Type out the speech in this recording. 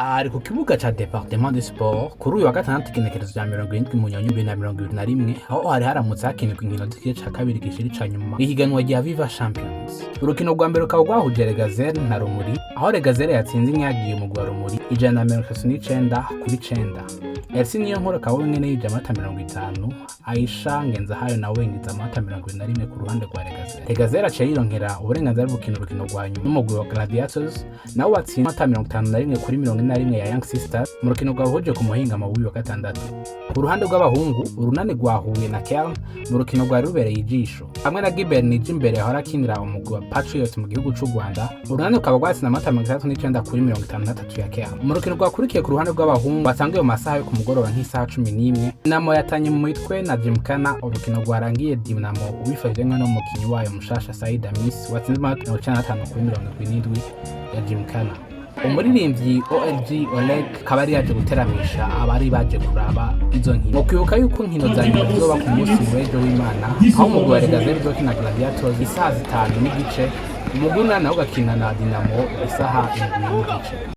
ari ku kibuga ca Departement de Sport kuri uyu wa gatandatu igenekerezo rya 70 Munyonyo 2021 aho hari haramutse hakinirwa inkino z'igice ca kabiri gishiri ca nyuma ihiganwa rya Viva Champions. Urukino rwa mbere rukaba rwahuje Regazere na Rumuri aho Regazere yatsinze inyagiye umugwi wa Rumuri 139-9. Elsi Niyonkuru akaba ari nyene yije amata 50, Aisha Ngenzahayo nawe yinjiza amata 21 ku ruhande rwa Regazere. Regazere aciye yironkera uburenganzira bwo gukina urukino rwa nyuma n'umugwi wa Gladiators nawe watsinze amata 51-41 ya Young Sisters mu rukino rwahuje ku muhingamo w'uyu wa gatandatu. Ku ruhande rw'abahungu urunani rwahuye na Kern mu rukino rwa rubereye ijisho hamwe na Gilbert nije imbere aho arakinira umugwi wa Patriots mu gihugu c'u Rwanda. Urunani rukaba rwatsinze amata 39-53 ya Kern. Mu rukino rwakurikiye ku ruhande rw'abahungu basangiye mu masaha yo ku mugoroba nk'isaha 11 Dinamo yatanye mu mitwe na Gymkhana. Urukino rwarangiye Dinamo ubifashijwe n'umukinyi wayo mushasha Said Amis watsinze amata 95-77 ya Gymkhana. Umuririmbyi OLG Oleg kabari yaje guteramisha abari baje kuraba izo nkino. Mukwibuka yuko nkino za nyuma zizoba ku munsi w'ejo w'Imana aho umugwi wa Regazere uzokina Gladiators isaha 5 n'igice, umugwi nawo ugakina na Dinamo isaha 7 n'igice.